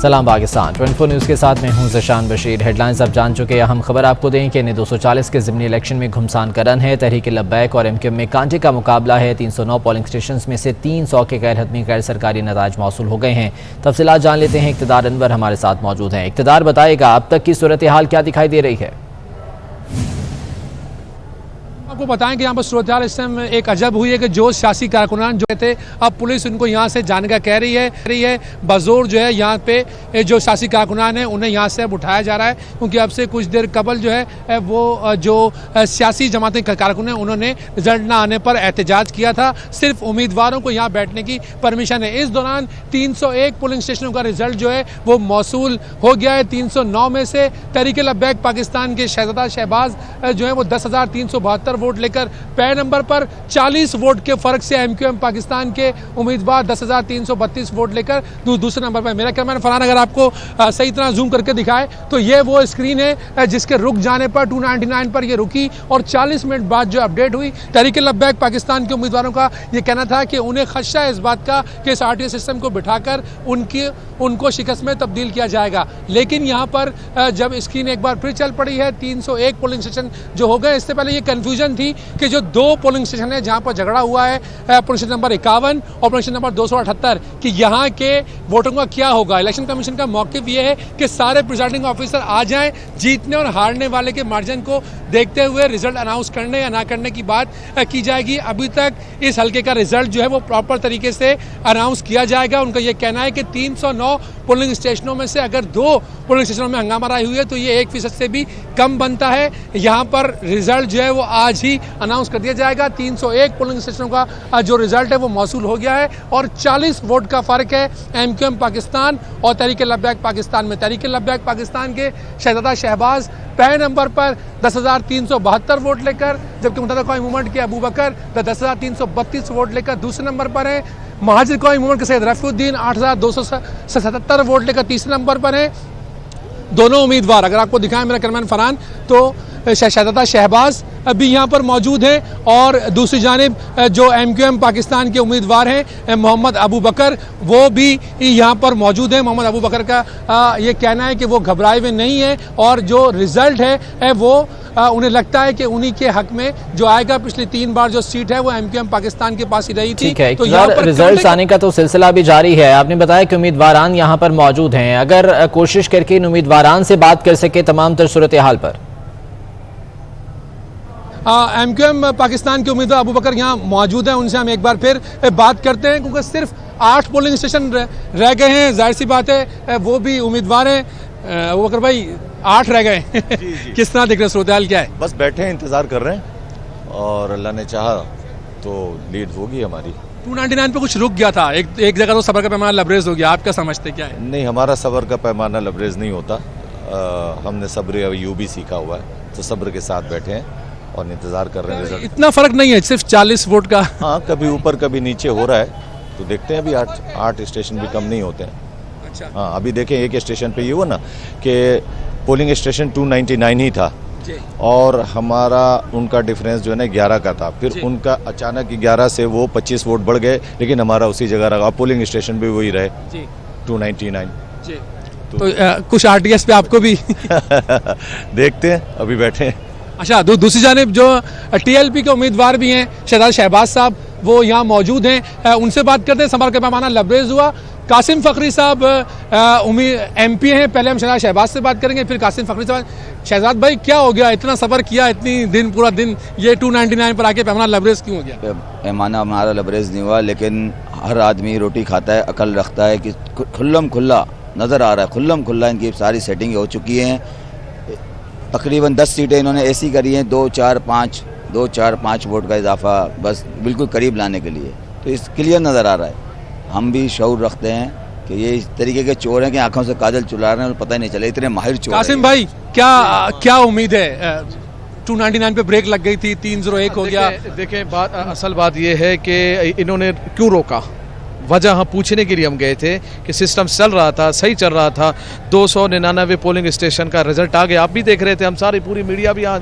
सलाम पाकिस्तान 24 न्यूज़ के साथ मैं हूं ज़शान बशीर। हेडलाइंस अब जान चुके, अहम खबर आपको दें कि 240 के ज़िमनी इलेक्शन में घुमसान का रन है। तहरीक लब्बैक और एमक्यूएम में कांटे का मुकाबला है। 309 पोलिंग स्टेशन में से 300 के गैर हतमी गैर सरकारी नताइज मौसूल हो गए हैं। तफसीलात जान लेते हैं। इक़्तिदार अनवर हमारे साथ मौजूद हैं। इक़्तिदार बताएगा अब तक की सूरत हाल क्या दिखाई दे रही है? आपको बताएं कि यहाँ पर सूरत हाल इस टाइम एक अजब हुई है कि जो सियासी कारकुनान जो थे, अब पुलिस उनको यहाँ से जाने का कह रही है। बज़ोर जो है यहाँ पे जो सियासी कारकुनान है उन्हें यहाँ से अब उठाया जा रहा है, क्योंकि अब से कुछ देर कबल जो है वो जो सियासी जमातें कारकुन हैं उन्होंने रिजल्ट ना आने पर एहतजाज किया था। सिर्फ उम्मीदवारों को यहाँ बैठने की परमिशन है। इस दौरान 301 पोलिंग स्टेशनों का रिजल्ट जो है वो मौसूल हो गया है। 309 में से तहरीक लब्बैक पाकिस्तान के शहजादा शहबाज जो है वो 10,372 वोट लेकर पहले नंबर पर, 40 वोट के फर्क से एमक्यूएम पाकिस्तान के उम्मीदवार 10,332 वोट लेकर दूसरे नंबर पर। मेरा कैमरामैन फरहान अगर आपको सही तरह जूम करके दिखाए तो ये वो स्क्रीन है जिसके रुक जाने पर 299 पर ये रुकी और 40 मिनट बाद जो अपडेट हुई। तहरीक लब्बैक पाकिस्तान के उम्मीदवारों का ये कहना था कि उन्हें खदशा है इस बात का कि इस आरटीए सिस्टम को बिठाकर उनको शिकस्त में तब्दील किया जाएगा। लेकिन यहाँ पर जब स्क्रीन एक बार फिर चल पड़ी है, 301 पोलिंग स्टेशन जो हो गए। इससे पहले ये कन्फ्यूजन थी कि जो 2 पोलिंग स्टेशन है जहां पर झगड़ा हुआ है, पोलिंग स्टेशन नंबर 51 और पोलिंग स्टेशन नंबर 278, कि यहां के वोटों का क्या होगा। इलेक्शन कमीशन का मौक़िफ़ ये है कि सारे प्रिजाइडिंग ऑफिसर आ जाएं, जीतने और हारने वाले के मार्जिन को देखते हुए रिजल्ट अनाउंस करने या ना करने की बात की जाएगी। अभी तक इस हल्के का रिजल्ट जो है वो प्रॉपर तरीके से अनाउंस किया जाएगा। उनका यह कहना है कि 309 पोलिंग स्टेशनों में से अगर 2 पोलिंग स्टेशनों में हंगामा राय हुई है तो ये 1% से भी कम बनता है। यहाँ पर रिजल्ट जो है वो आज ही अनाउंस कर दिया जाएगा। 301 पोलिंग स्टेशनों का जो रिजल्ट है वो मौसूल हो गया है और 40 वोट का फर्क है एमक्यूएम पाकिस्तान और तहरीक लब्बैक पाकिस्तान में। तहरीक लब्बैक पाकिस्तान के शहजादा शहबाज पहले नंबर पर 10,372 वोट लेकर, जबकि मुत्तहदा कौमी मूवमेंट के अबू बकर 10,332 वोट लेकर दूसरे नंबर पर है। महाजिर कौमी मूवमेंट के सैयद रफीउद्दीन 8,277 वोट लेकर तीसरे नंबर पर है। दोनों उम्मीदवार अगर आपको दिखाएं मेरा कैमरामैन फरहान, तो शहजादा शहबाज अभी यहाँ पर मौजूद हैं और दूसरी जानिब जो एमक्यूएम पाकिस्तान के उम्मीदवार हैं मोहम्मद अबू बकर, वो भी यहाँ पर मौजूद हैं। मोहम्मद अबू बकर का ये कहना है कि वो घबराए हुए नहीं है और जो रिज़ल्ट है वो उन्हें लगता है कि उन्हीं के हक में जो आएगा। पिछली 3 बार जो सीट है वो एमक्यूएम पाकिस्तान के पास ही रही थी। तो यहाँ पर रिजल्ट आने का तो सिलसिला भी जारी है। आपने बताया कि उम्मीदवारान यहाँ पर मौजूद हैं, अगर कोशिश करके इन उम्मीदवारान से बात कर सके तमाम तर सूरत हाल पर। एमक्यूएम पाकिस्तान के उम्मीदवार अबू बकर यहाँ मौजूद हैं, उनसे हम एक बार फिर बात करते हैं, क्योंकि सिर्फ 8 पोलिंग स्टेशन रह गए हैं। जाहिर सी बात है वो भी उम्मीदवार हैं। अबू बकर भाई 8 रह गए किस तरह दिख रहे, सूरत हाल क्या है? बस बैठे हैं, इंतज़ार कर रहे हैं और अल्लाह ने चाहा तो लीड होगी हमारी। 299 पे कुछ रुक गया था, एक जगह तो सब्र का पैमाना लबरेज हो गया। आप क्या समझते क्या है? नहीं, हमारा सब्र का पैमाना लबरेज नहीं होता। हमने सब्र यूबी सीखा हुआ है, तो सब्र के साथ बैठे हैं और इंतजार कर रहे हैं रिजल्ट। इतना फर्क नहीं है, सिर्फ 40 वोट का। हाँ, कभी ऊपर कभी नीचे हो रहा है, तो देखते हैं। अभी 8 स्टेशन भी कम नहीं होते हैं। अच्छा। हाँ, अभी देखें एक स्टेशन पे ये हुआ ना कि पोलिंग स्टेशन 299 ही था और हमारा उनका डिफरेंस जो है ना 11 का था। फिर उनका अचानक 11 से वो 25 वोट बढ़ गए, लेकिन हमारा उसी जगह रहा। पोलिंग स्टेशन भी वही रहे 299। तो कुछ आरटीएस पे आपको भी देखते हैं, अभी बैठे हैं। अच्छा, दूसरी जानिब जो टीएलपी के उम्मीदवार भी हैं शहजादा शहबाज साहब, वो यहाँ मौजूद हैं, उनसे बात करते हैं। सबर का पैमाना लबरेज हुआ। कासिम फखरी साहब एमपी हैं। पहले हम शहजादा शहबाज से बात करेंगे, फिर कासिम फखरी साहब। शहजाद भाई क्या हो गया, इतना सफ़र किया, इतनी दिन पूरा दिन, ये 299 पर आके पैमाना लबरेज क्यों हो गया? पैमाना हमारा लबरेज नहीं हुआ, लेकिन हर आदमी रोटी खाता है, अकल रखता है कि खुल्लम खुल्ला नज़र आ रहा है। खुल्लम खुल्ला इनकी सारी सेटिंग हो चुकी हैं। तकरीबन 10 सीटें इन्होंने ऐसी करी हैं, 2, 4, 5 वोट का इजाफा बस बिल्कुल करीब लाने के लिए। तो इस क्लियर नज़र आ रहा है। हम भी शऊर रखते हैं कि ये इस तरीके के चोर हैं कि आंखों से काजल चुरा रहे हैं और पता ही नहीं चले, इतने माहिर चोर। कासिम भाई क्या उम्मीद है? 299 पे ब्रेक लग गई थी, 301 हो गया। देखें असल बात ये है कि इन्होंने क्यों रोका। वजह हम पूछने के लिए हम गए थे कि सिस्टम चल रहा था, सही चल रहा था। 299 पोलिंग स्टेशन का रिजल्ट आ गया, आप भी देख रहे थे, हम सारी पूरी मीडिया भी यहाँ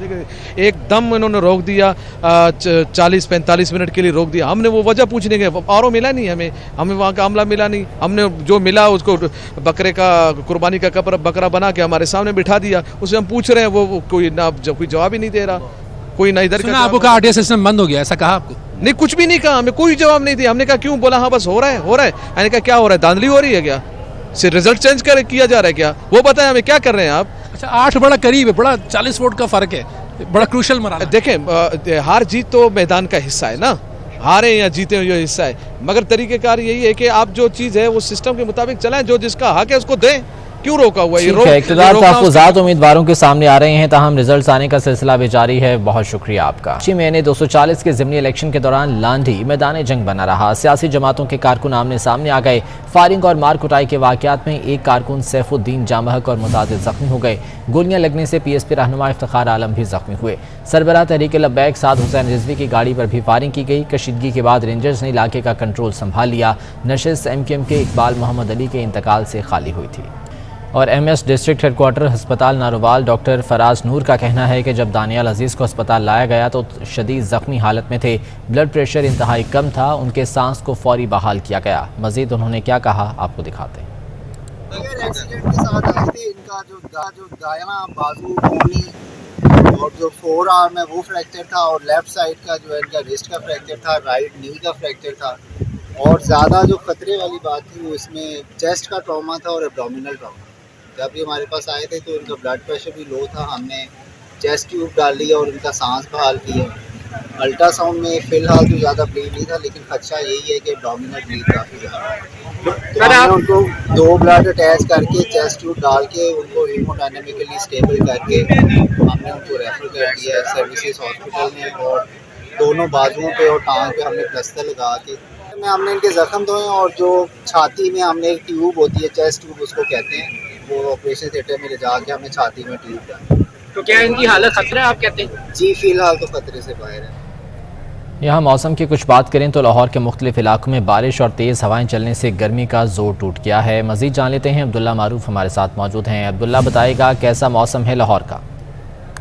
एकदम इन्होंने रोक दिया, 40-45 मिनट के लिए रोक दिया। हमने वो वजह पूछने गए, और मिला नहीं हमें वहाँ का अमला मिला नहीं। हमने जो मिला उसको बकरे का कुर्बानी का बकरा बना के हमारे सामने बिठा दिया, उससे हम पूछ रहे हैं, वो कोई जवाब ही नहीं दे रहा, कोई ना इधर का। आपको कहा आरटीआई सिस्टम बंद हो गया, ऐसा कहा आपको? नहीं, कुछ भी नहीं कहा, हमें कोई जवाब नहीं दिया। हमने कहा क्यों? बोला हाँ बस हो रहा है। मैंने कहा क्या हो रहा है? धांधली हो रही है क्या? सिर्फ रिजल्ट चेंज किया जा रहा है क्या? वो बताएं हमें, क्या कर रहे हैं आप? अच्छा, 8 बड़ा करीब है, बड़ा 40 वोट का फर्क है, बड़ा क्रूशल मरहला। देखें, हार जीत तो मैदान का हिस्सा है ना, हारे या जीते जो हिस्सा है, मगर तरीकेकार यही है कि आप जो चीज़ है वो सिस्टम के मुताबिक चलाएं, जो जिसका हक है उसको दें। क्यों रोका हुआ है? इक़्तिदार तहफ़्फ़ुज़ात उम्मीदवारों के सामने आ रहे हैं, ताहम रिजल्ट आने का सिलसिला भी जारी है। बहुत शुक्रिया आपका। मैंने 240 के ज़िमनी इलेक्शन के दौरान लांढी मैदान जंग बना रहा। सियासी जमातों के कारकुन आमने सामने आ गए। फायरिंग और मार कुटाई के वाक़यात में एक कारकुन सैफुद्दीन जामहक और मुतादिद ज़ख्मी हो गए। गोलियां लगने से PSP रहनुमा इफ्तिखार आलम भी ज़ख्मी हुए। सरबराह तहरीक लब्बैक साद हुसैन रिजवी की गाड़ी पर भी फायरिंग की गई। कशीदगी के बाद रेंजर्स ने इलाके का कंट्रोल संभाल लिया। नशिस्त MQM के इकबाल मोहम्मद अली के इंतकाल से खाली हुई थी। और MS डिस्ट्रिक्ट हेडक्वार्टर अस्पताल नारोवाल डॉक्टर फराज नूर का कहना है कि जब दानियाल अजीज़ को अस्पताल लाया गया तो शदीद ज़ख्मी हालत में थे, ब्लड प्रेशर इंतहाई कम था, उनके सांस को फौरी बहाल किया गया। मज़ीद उन्होंने क्या कहा आपको दिखाते हैं। एक्सीडेंट के साथ आए थे, इनका जो दायां बाजू कोहनी और जो फोर आर्म है वो फ्रैक्चर था, और लेफ्ट साइड का जो है इनका रिस्ट का फ्रैक्चर था, राइट नी का फ्रैक्चर था, और ज़्यादा जो खतरे वाली बात थी वो इसमें चेस्ट का ट्रॉमा था और एब्डोमिनल ट्रॉमा। जब ये हमारे पास आए थे तो इनका ब्लड प्रेशर भी लो था, हमने चेस्ट ट्यूब डाल लिया और इनका सांस बहाल किया। अल्ट्रासाउंड में फ़िलहाल तो ज़्यादा ब्लीड नहीं था, लेकिन खदशा यही है कि एब्डोमिनल ब्लीड काफ़ी ज़्यादा। तो हमने उनको 2 ब्लड अटैच करके चेस्ट ट्यूब डाल के उनको हीमोडायनेमिकली स्टेबल करके हमने उनको रेफर कर दिया है सर्विसेज हॉस्पिटल में, और दोनों बाजुओं पे और टांग पे हमने प्लास्टर लगा के हमने इनके ज़ख्म धोए, और जो छाती में हमने एक ट्यूब होती है, चेस्ट ट्यूब उसको कहते हैं, वो ऑपरेशन थिएटर में ले जाके हमने छाती में ट्यूब डाली। तो क्या इनकी हालत खतरा है आप कहते हैं? जी, फिलहाल तो खतरे से बाहर है। यहाँ मौसम की कुछ बात करें तो लाहौर के मुख्तलिफ इलाकों में बारिश और तेज़ हवाएं चलने से गर्मी का जोर टूट गया है। मज़ीद जान लेते हैं, अब्दुल्ला मारूफ हमारे साथ मौजूद हैं। अब्दुल्ला, बताएगा कैसा मौसम है लाहौर का?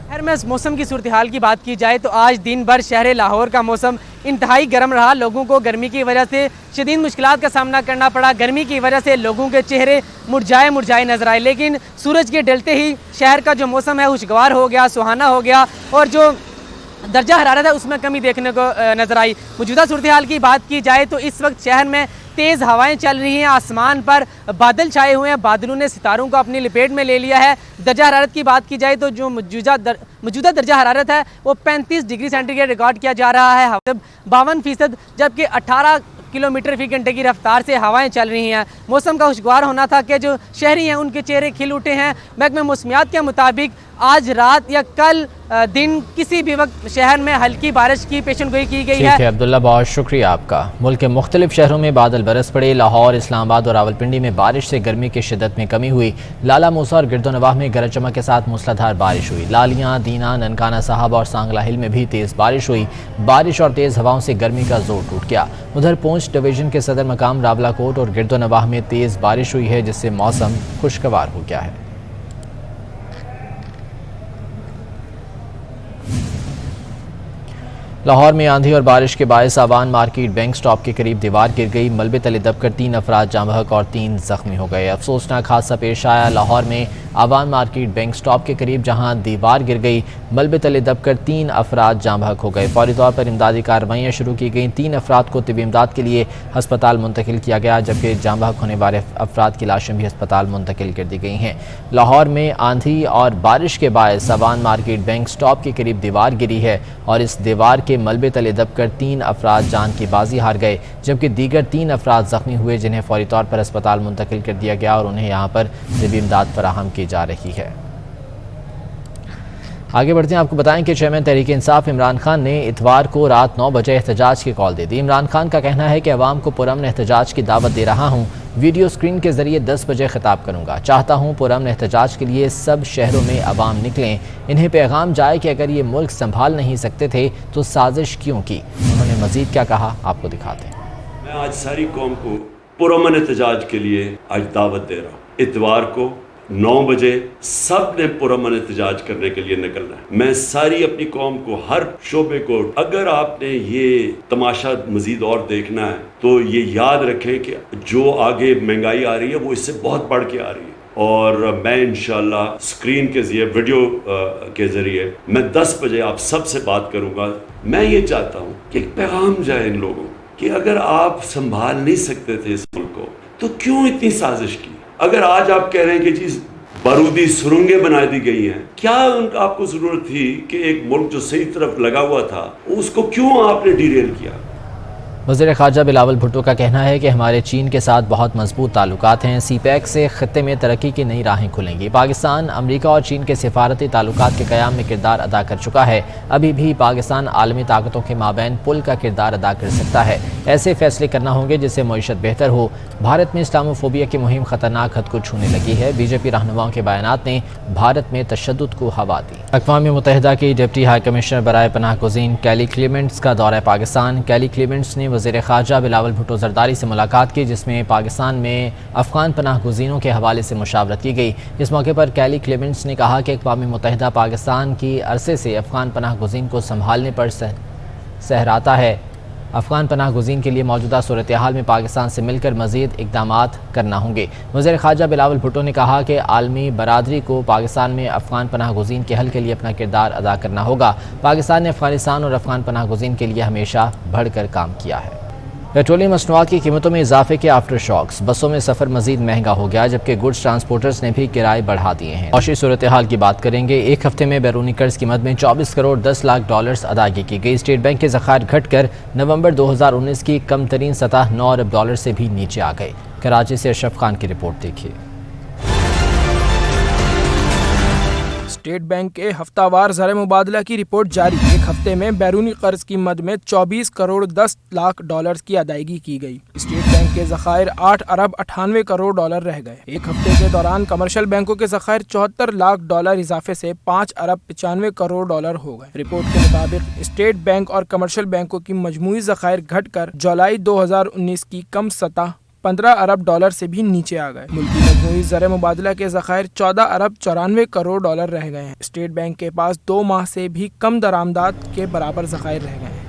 खैर, मैं मौसम की सूरत हाल की बात की जाए तो आज दिन भर शहर लाहौर का मौसम इंतहाई गर्म रहा। लोगों को गर्मी की वजह से शदीद मुश्किलात का सामना करना पड़ा। गर्मी की वजह से लोगों के चेहरे मुरझाए नजर आए, लेकिन सूरज के ढलते ही शहर का जो मौसम है खुशगवार हो गया, सुहाना हो गया, और जो दर्जा हरारत है उसमें कमी देखने को नजर आई। मौजूदा सूरत हाल की बात की जाए तो इस वक्त शहर में तेज़ हवाएं चल रही हैं, आसमान पर बादल छाए हुए हैं, बादलों ने सितारों को अपनी लपेट में ले लिया है। दर्जा हरारत की बात की जाए तो जो मौजूदा दर्जा हरारत है वो 35 डिग्री सेंटीग्रेड रिकॉर्ड किया जा रहा है, 52%, जबकि 18 किलोमीटर फी घंटे की रफ्तार से हवाएं चल रही हैं। मौसम का खुशगवार होना था कि जो शहरी हैं उनके चेहरे खिल उठे हैं। महकमे मौसमियात के मुताबिक आज रात या कल दिन किसी भी वक्त शहर में हल्की बारिश की पेशेनगोई की गई है। अब्दुल्ला, बहुत शुक्रिया आपका। मुल्क के मुख्तलिफ शहरों में बादल बरस पड़े। लाहौर, इस्लामाबाद और रावलपिंडी में बारिश से गर्मी की शिद्दत में कमी हुई। लाला मूसा और गिरदोनवाह में गरज चमक के साथ मूसलाधार बारिश हुई। लालियां, दीना, ननकाना साहब और सांगला हिल में भी तेज़ बारिश हुई। बारिश और तेज़ हवाओं से गर्मी का जोर टूट गया। उधर पूंछ डिवीजन के सदर मकाम रावलाकोट और गिरदोनवाह में तेज़ बारिश हुई है, जिससे मौसम खुशगवार हो गया है। लाहौर में आंधी और बारिश के बायस आवान मार्केट बैंक स्टॉप के करीब दीवार गिर गई। मलबे तले दबकर 3 अफराद जाँ बहक और 3 जख्मी हो गए। अफसोसनाक हादसा पेश आया लाहौर में आवान मार्केट बैंक स्टॉप के करीब, जहां दीवार गिर गई, मलबे तले दबकर 3 अफराद जाँ बहक हो गए। फौरी तौर पर इमदादी कार्रवाइयाँ शुरू की गई। 3 अफराद को तिब्बी इमदाद के लिए अस्पताल मुंतकिल किया गया, जबकि जाँ बहक होने वाले अफराद की लाशें भी अस्पताल मुंतकिल कर दी गई हैं। लाहौर में आंधी और बारिश के बायस आवान मार्केट बैंक स्टॉप के करीब दीवार गिरी है और इस दीवार के मलबे तले दबकर 3 अफराद जान की बाजी हार गए, जबकि दीगर 3 अफराद जख्मी हुए, जिन्हें फौरी तौर पर अस्पताल मुंतकिल कर दिया गया और उन्हें यहाँ पर तिब्बी इमदाद फराहम की जा रही है। आगे बढ़ते हैं, आपको बताएं कि चेयरमैन तहरीक इंसाफ इमरान खान ने इतवार को रात 9 बजे एहतजाज की कॉल दे दी। इमरान खान का कहना है कि अवाम को पुरअमन एहतजाज की दावत दे रहा हूँ। वीडियो स्क्रीन के जरिए 10 बजे खिताब करूँगा। चाहता हूँ पुरअमन एहतजाज के लिए सब शहरों में अवाम निकलें। इन्हें पैगाम जाए कि अगर ये मुल्क संभाल नहीं सकते थे तो साजिश क्यों की। उन्होंने मजीद क्या कहा आपको दिखाते हैं। मैं आज सारी कौम को पुरअमन एहतजाज के लिए आज दावत दे रहा हूँ। इतवार को 9 बजे सब ने पुरअमन एहतजाज करने के लिए निकलना है। मैं सारी अपनी कौम को, हर शोबे को, अगर आपने ये तमाशा मजीद और देखना है तो ये याद रखें कि जो आगे महंगाई आ रही है वो इससे बहुत बढ़ के आ रही है। और मैं इंशाल्लाह स्क्रीन के जरिए, वीडियो के जरिए मैं 10 बजे आप सबसे बात करूंगा। मैं ये चाहता हूँ कि एक पैगाम जाए इन लोगों कि अगर आप संभाल नहीं सकते थे इस मुल्क को तो क्यों इतनी साजिश की। अगर आज आप कह रहे हैं कि जी बारूदी सुरंगें बना दी गई हैं, क्या आपको जरूरत थी कि एक मुल्क जो सही तरफ लगा हुआ था उसको क्यों आपने डिरेल किया। वज़ीर ख़ारजा बिलावल भुट्टो का कहना है कि हमारे चीन के साथ बहुत मजबूत ताल्लुकात हैं। CPEC से ख़त्ते में तरक्की की नई राहें खुलेंगी। पाकिस्तान अमरीका और चीन के सिफारती ताल्लुकात के क़याम में किरदार अदा कर चुका है। अभी भी पाकिस्तान आलमी ताकतों के माबैन पुल का किरदार अदा कर सकता है। ऐसे फैसले करना होंगे जिससे मईशत बेहतर हो। भारत में इस्लामोफोबिया की मुहिम ख़तरनाक हद को छूने लगी है। BJP रहनुमाओं के बयानात ने भारत में तशद्दुद को हवा दी। अक़वाम मुत्तहिदा की डिप्टी हाई कमिश्नर बराए पनाह गुज़ीन कैली क्लेमेंट्स का दौरा पाकिस्तान। कैली क्लेमेंट्स ने वज़ीर ख़ारजा बिलावल भुट्टो ज़रदारी से मुलाकात की, जिसमें पाकिस्तान में अफ़गान पनाह गुज़ीनों के हवाले से मुशावरत की गई। इस मौके पर कैली क्लेमेंट्स ने कहा कि अक़वाम मुत्तहिदा पाकिस्तान की अरसे से अफ़गान पनाह गुज़ीन को संभालने पर सहराता है। अफ़गान पनाह गुज़ीन के लिए मौजूदा सूरत हाल में पाकिस्तान से मिलकर मज़ीद इक़दामात करना होंगे। वज़ीर ख़ारजा बिलावल भुट्टो ने कहा कि आलमी बरादरी को पाकिस्तान में अफ़गान पनाह गुज़ीन के हल के लिए अपना किरदार अदा करना होगा। पाकिस्तान ने अफ़गानिस्तान और अफ़गान पनाह गुज़ीन के लिए हमेशा बढ़कर काम किया है। पेट्रोलियम मसनूआत की कीमतों में इजाफे के आफ्टर शॉक्स। बसों में सफ़र मजीद महंगा हो गया, जबकि गुड्स ट्रांसपोर्टर्स ने भी किराए बढ़ा दिए हैं। औशी सूरत हाल की बात करेंगे। एक हफ्ते में बैरूनी कर्ज की मद में 24 करोड़ 10 लाख डॉलर्स अदायगी की गई। स्टेट बैंक के ज़खायर घटकर नवंबर 2019 की कम तरीन सतह 9 अरब डॉलर से भी नीचे आ गए। कराची से अशरफ खान की रिपोर्ट देखिए। स्टेट बैंक के हफ्तावार ज़र मुबादला की रिपोर्ट जारी। एक हफ्ते में बैरूनी कर्ज की मद में 24 करोड़ 10 लाख डॉलर्स की अदायगी की गई। स्टेट बैंक के ज़खायर 8 अरब 98 करोड़ डॉलर रह गए। एक हफ्ते के दौरान कमर्शियल बैंकों के ज़खायर 74 लाख डॉलर इजाफे से 5 अरब 95 करोड़ डॉलर हो गए। रिपोर्ट के मुताबिक स्टेट बैंक और कमर्शियल बैंकों की मजमूई ज़खायर घटकर जुलाई 2019 की कम सतह 15 अरब डॉलर से भी नीचे आ गए। मुल्की मजमूई ज़र मुबादला के ज़खायर 14 अरब 94 करोड़ डॉलर रह गए हैं। स्टेट बैंक के पास 2 माह से भी कम दरामदात के बराबर ज़खायर रह गए हैं।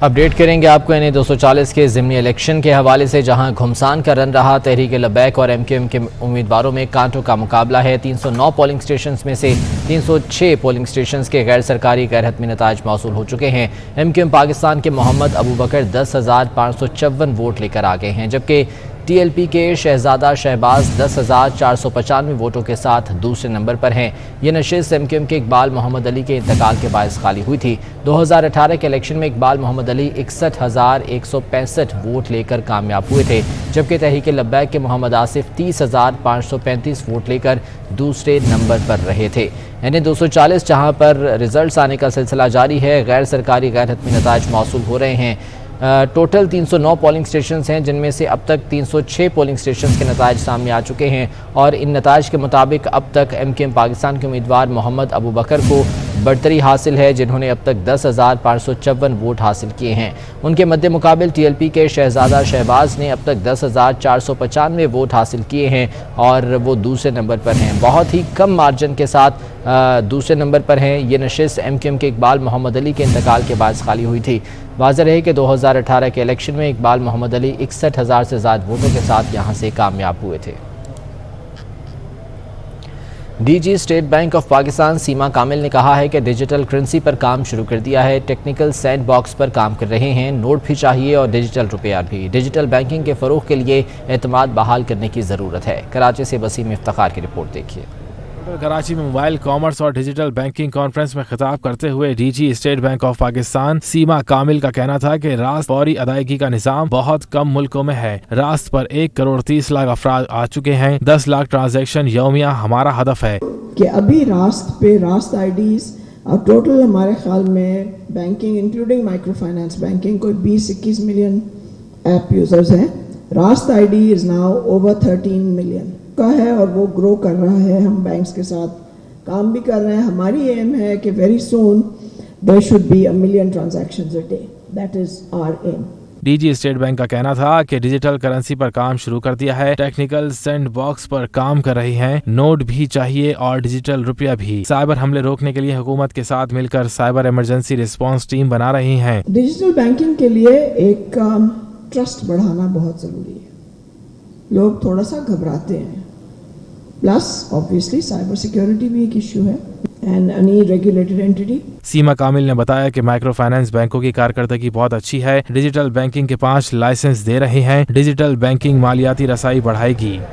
अपडेट करेंगे आपको NA 240 के ज़िमनी इलेक्शन के हवाले से, जहां घुमसान का रन रहा। तहरीक लब्बैक और MQM के उम्मीदवारों में कांटों का मुकाबला है। 309 पोलिंग स्टेशन में से 306 पोलिंग स्टेशन के गैर सरकारी गैर हतमी नताइज मौसूल हो चुके हैं। MQM पाकिस्तान के मोहम्मद अबू बकर 10,554 वोट लेकर आ गए हैं, जबकि TLP के शहजादा शहबाज 10,495 वोटों के साथ दूसरे नंबर पर हैं। ये नशिस्त MQM के इकबाल मोहम्मद अली के इंतकाल के बायस खाली हुई थी। 2018 के इलेक्शन में इकबाल मोहम्मद अली 61,165 वोट लेकर कामयाब हुए थे, जबकि तहरीक लब्बैक के मोहम्मद आसिफ 30,535 वोट लेकर दूसरे नंबर पर रहे थे। NA 240 जहाँ पर रिजल्ट आने का सिलसिला जारी है, गैर सरकारी गैर हतमी नताइज मौसूल हो रहे हैं। टोटल 309 पोलिंग स्टेशन हैं, जिनमें से अब तक 306 पोलिंग स्टेशन के नताइज सामने आ चुके हैं और इन नताइज के मुताबिक अब तक MQM पाकिस्तान के उम्मीदवार मोहम्मद अबू बकर को बढ़तरी हासिल है, जिन्होंने अब तक 10,554 वोट हासिल किए हैं। उनके मद्दे मुकाबिल TLP के शहजादा शहबाज ने अब तक 10,495 वोट हासिल किए हैं और वो दूसरे नंबर पर हैं। बहुत ही कम मार्जिन के साथ दूसरे नंबर पर हैं। ये नशिस्त MQM के इकबाल मोहम्मद अली के इंतकाल के बाद खाली हुई थी। वाज़ेह रहे कि 2018 के इलेक्शन में इकबाल मोहम्मद अली 61,000 से ज़्यादा वोटों के साथ यहाँ से कामयाब हुए थे। DG State Bank of Pakistan Seema Kamil ने कहा है कि डिजिटल करेंसी पर काम शुरू कर दिया है। टेक्निकल सैंड बॉक्स पर काम कर रहे हैं। नोट भी चाहिए और डिजिटल रुपया भी। डिजिटल बैंकिंग के फ़रोग़ के लिए एतमाद बहाल करने की ज़रूरत है। कराची से वसीम इफ्तिखार की रिपोर्ट देखिए। कराची में मोबाइल कॉमर्स और डिजिटल बैंकिंग कॉन्फ्रेंस में खिताब करते हुए DG State Bank of Pakistan Seema Kamil का कहना था कि रास्त फौरी अदायगी का निज़ाम बहुत कम मुल्कों में है। रास्त पर 1 करोड़ 30 लाख अफराद आ चुके हैं। 10 लाख ट्रांजैक्शन यौमिया हमारा हदफ है कि अभी रास्त पे रास्त IDs और टोटल हमारे ख्याल में banking including micro finance banking कोई 20-21 मिलियन ऐप यूजर्स हैं। रास्त ID is now over 13 million का है और वो ग्रो कर रहा है। हम बैंक्स के साथ काम भी कर रहे हैं। हमारी एम है कि very soon there should be 1 million transactions a day. That is our aim. DG state bank का कहना था कि डिजिटल करेंसी पर काम शुरू कर दिया है, टेक्निकल सैंड बॉक्स पर काम कर रही हैं, नोट भी चाहिए और डिजिटल रुपया भी। साइबर हमले रोकने के लिए हुकूमत के साथ मिलकर साइबर इमरजेंसी रिस्पांस टीम बना रही हैं। डिजिटल बैंकिंग के लिए एक ट्रस्ट बढ़ाना बहुत ज़रूरी है। लोग थोड़ा सा घबराते हैं, प्लस ऑब्वियसली साइबर सिक्योरिटी भी एक इश्यू है एंड एनी रेगुलेटेड एंटिटी। सीमा कामिल ने बताया कि माइक्रो फाइनेंस बैंकों की कारकर्दगी बहुत अच्छी है, डिजिटल बैंकिंग के 5 लाइसेंस दे रहे हैं। डिजिटल बैंकिंग मालियाती रसाई बढ़ाएगी।